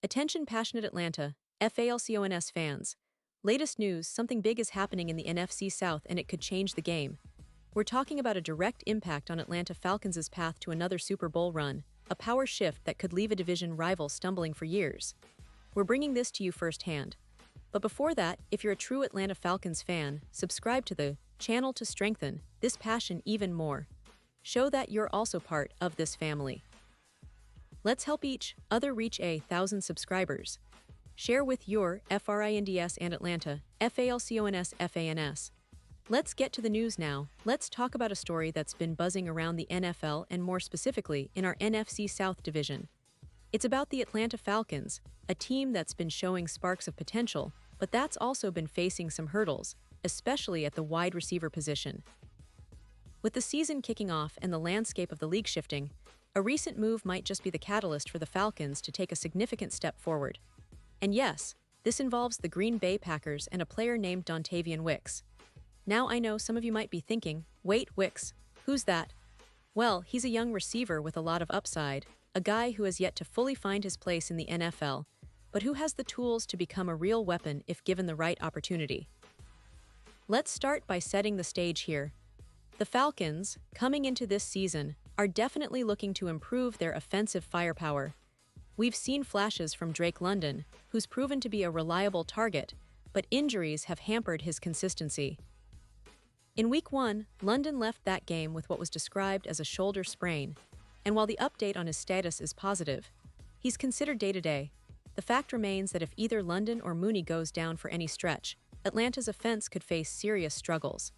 Attention passionate Atlanta, Falcons fans. Latest news, something big is happening in the NFC South and it could change the game. We're talking about a direct impact on Atlanta Falcons' path to another Super Bowl run, a power shift that could leave a division rival stumbling for years. We're bringing this to you firsthand. But before that, if you're a true Atlanta Falcons fan, subscribe to the channel to strengthen this passion even more. Show that you're also part of this family. Let's help each other reach 1,000 subscribers. Share with your FRINDS and Atlanta, FALCONS FANS. Let's get to the news now. Let's talk about a story that's been buzzing around the NFL and more specifically in our NFC South division. It's about the Atlanta Falcons, a team that's been showing sparks of potential, but that's also been facing some hurdles, especially at the wide receiver position. With the season kicking off and the landscape of the league shifting, a recent move might just be the catalyst for the Falcons to take a significant step forward. And yes, this involves the Green Bay Packers and a player named Dontavian Wicks. Now I know some of you might be thinking, wait, Wicks, who's that? Well, he's a young receiver with a lot of upside, a guy who has yet to fully find his place in the NFL, but who has the tools to become a real weapon if given the right opportunity. Let's start by setting the stage here. The Falcons, coming into this season, are definitely looking to improve their offensive firepower. We've seen flashes from Drake London, who's proven to be a reliable target, but injuries have hampered his consistency. In Week 1, London left that game with what was described as a shoulder sprain, and while the update on his status is positive, he's considered day-to-day. The fact remains that if either London or Mooney goes down for any stretch, Atlanta's offense could face serious struggles.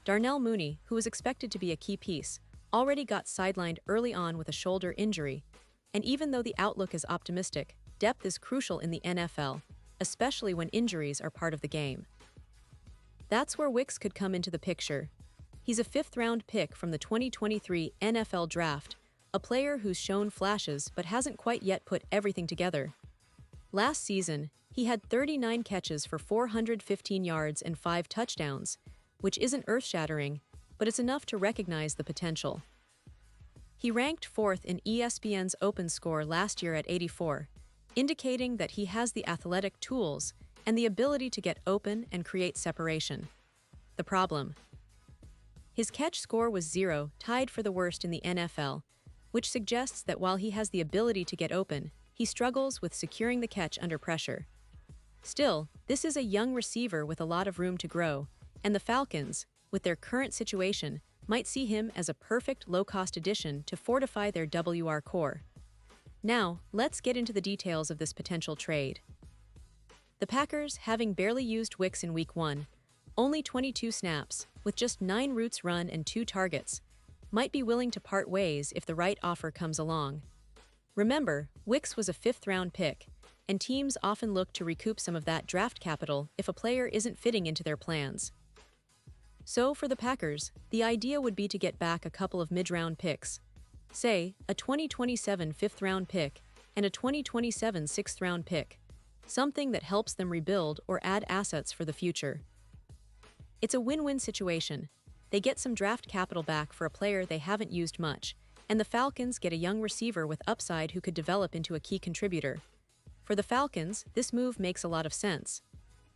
Darnell Mooney, who was expected to be a key piece, already got sidelined early on with a shoulder injury, and even though the outlook is optimistic, depth is crucial in the NFL, especially when injuries are part of the game. That's where Wicks could come into the picture. He's a fifth-round pick from the 2023 NFL Draft, a player who's shown flashes but hasn't quite yet put everything together. Last season, he had 39 catches for 415 yards and 5 touchdowns, which isn't earth-shattering, but it's enough to recognize the potential. He ranked 4th in ESPN's open score last year at 84, indicating that he has the athletic tools and the ability to get open and create separation. The problem? His catch score was 0, tied for the worst in the NFL, which suggests that while he has the ability to get open, he struggles with securing the catch under pressure. Still, this is a young receiver with a lot of room to grow, and the Falcons, with their current situation, might see him as a perfect low-cost addition to fortify their WR core. Now, let's get into the details of this potential trade. The Packers, having barely used Wicks in Week 1, only 22 snaps, with just 9 routes run and 2 targets, might be willing to part ways if the right offer comes along. Remember, Wicks was a fifth-round pick, and teams often look to recoup some of that draft capital if a player isn't fitting into their plans. So, for the Packers, the idea would be to get back a couple of mid-round picks, say, a 2027 fifth-round pick and a 2027 sixth-round pick, something that helps them rebuild or add assets for the future. It's a win-win situation. They get some draft capital back for a player they haven't used much, and the Falcons get a young receiver with upside who could develop into a key contributor. For the Falcons, this move makes a lot of sense.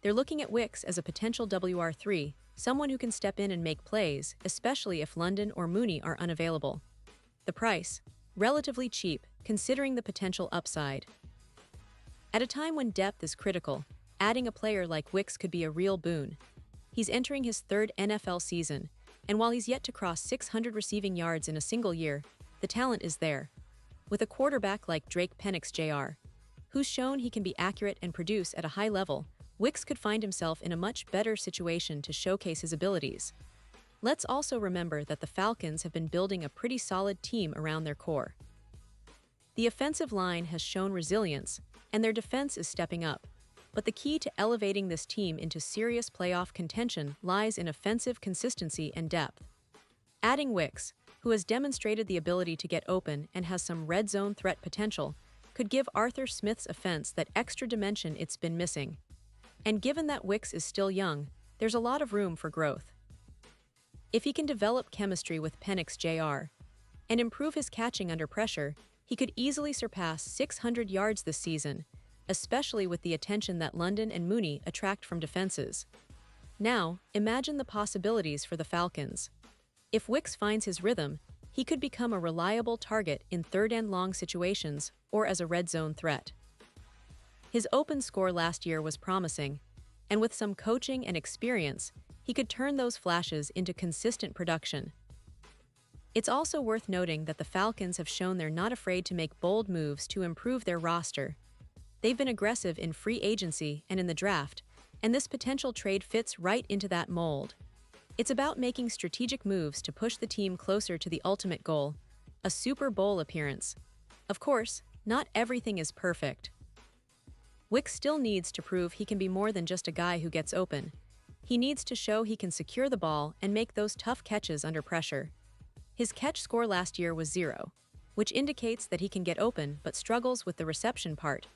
They're looking at Wicks as a potential WR3, someone who can step in and make plays, especially if London or Mooney are unavailable. The price? Relatively cheap, considering the potential upside. At a time when depth is critical, adding a player like Wicks could be a real boon. He's entering his 3rd NFL season, and while he's yet to cross 600 receiving yards in a single year, the talent is there. With a quarterback like Drake Penix Jr., who's shown he can be accurate and produce at a high level, Wicks could find himself in a much better situation to showcase his abilities. Let's also remember that the Falcons have been building a pretty solid team around their core. The offensive line has shown resilience, and their defense is stepping up. But the key to elevating this team into serious playoff contention lies in offensive consistency and depth. Adding Wicks, who has demonstrated the ability to get open and has some red zone threat potential, could give Arthur Smith's offense that extra dimension it's been missing. And given that Wicks is still young, there's a lot of room for growth. If he can develop chemistry with Penix Jr. and improve his catching under pressure, He could easily surpass 600 yards this season, especially with the attention that London and Mooney attract from defenses. Now, imagine the possibilities for the Falcons. If Wicks finds his rhythm, he could become a reliable target in third-and-long situations or as a red zone threat. His open score last year was promising, and with some coaching and experience, he could turn those flashes into consistent production. It's also worth noting that the Falcons have shown they're not afraid to make bold moves to improve their roster. They've been aggressive in free agency and in the draft, and this potential trade fits right into that mold. It's about making strategic moves to push the team closer to the ultimate goal, a Super Bowl appearance. Of course, not everything is perfect. Wicks still needs to prove he can be more than just a guy who gets open. He needs to show he can secure the ball and make those tough catches under pressure. His catch score last year was 0, which indicates that he can get open but struggles with the reception part.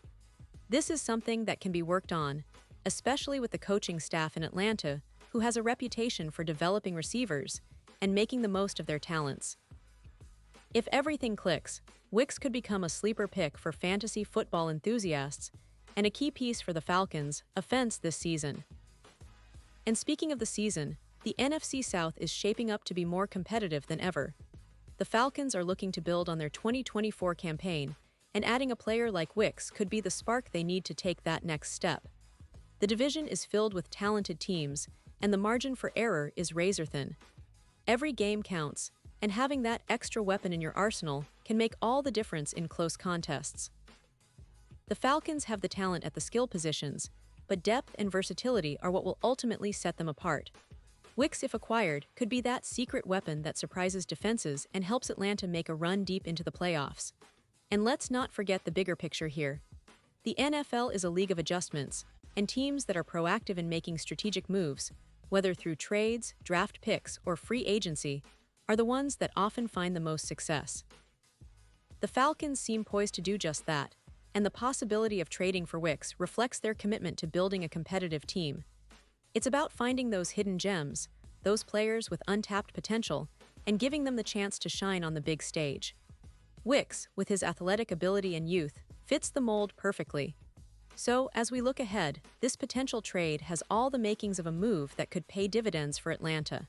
This is something that can be worked on, especially with the coaching staff in Atlanta, who has a reputation for developing receivers and making the most of their talents. If everything clicks, Wicks could become a sleeper pick for fantasy football enthusiasts and a key piece for the Falcons' offense this season. And speaking of the season, the NFC South is shaping up to be more competitive than ever. The Falcons are looking to build on their 2024 campaign, and adding a player like Wicks could be the spark they need to take that next step. The division is filled with talented teams, and the margin for error is razor-thin. Every game counts, and having that extra weapon in your arsenal can make all the difference in close contests. The Falcons have the talent at the skill positions, but depth and versatility are what will ultimately set them apart. Wicks, if acquired, could be that secret weapon that surprises defenses and helps Atlanta make a run deep into the playoffs. And let's not forget the bigger picture here. The NFL is a league of adjustments, and teams that are proactive in making strategic moves, whether through trades, draft picks, or free agency, are the ones that often find the most success. The Falcons seem poised to do just that, and the possibility of trading for Wicks reflects their commitment to building a competitive team. It's about finding those hidden gems, those players with untapped potential, and giving them the chance to shine on the big stage. Wicks, with his athletic ability and youth, fits the mold perfectly. So, as we look ahead, this potential trade has all the makings of a move that could pay dividends for Atlanta.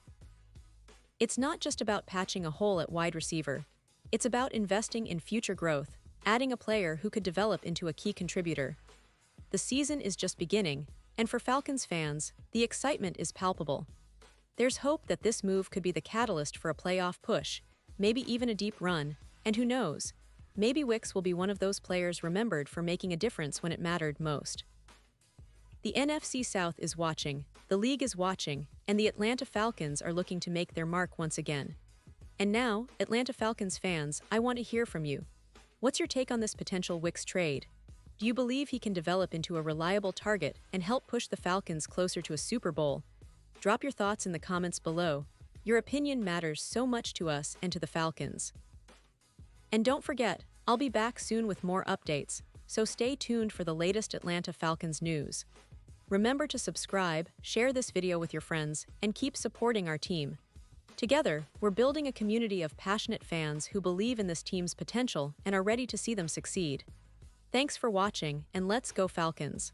It's not just about patching a hole at wide receiver. It's about investing in future growth, adding a player who could develop into a key contributor. The season is just beginning, and for Falcons fans, the excitement is palpable. There's hope that this move could be the catalyst for a playoff push, maybe even a deep run, and who knows, maybe Wicks will be one of those players remembered for making a difference when it mattered most. The NFC South is watching, the league is watching, and the Atlanta Falcons are looking to make their mark once again. And now, Atlanta Falcons fans, I want to hear from you. What's your take on this potential Wicks trade? Do you believe he can develop into a reliable target and help push the Falcons closer to a Super Bowl? Drop your thoughts in the comments below. Your opinion matters so much to us and to the Falcons. And don't forget, I'll be back soon with more updates, so stay tuned for the latest Atlanta Falcons news. Remember to subscribe, share this video with your friends, and keep supporting our team. Together, we're building a community of passionate fans who believe in this team's potential and are ready to see them succeed. Thanks for watching, and let's go Falcons!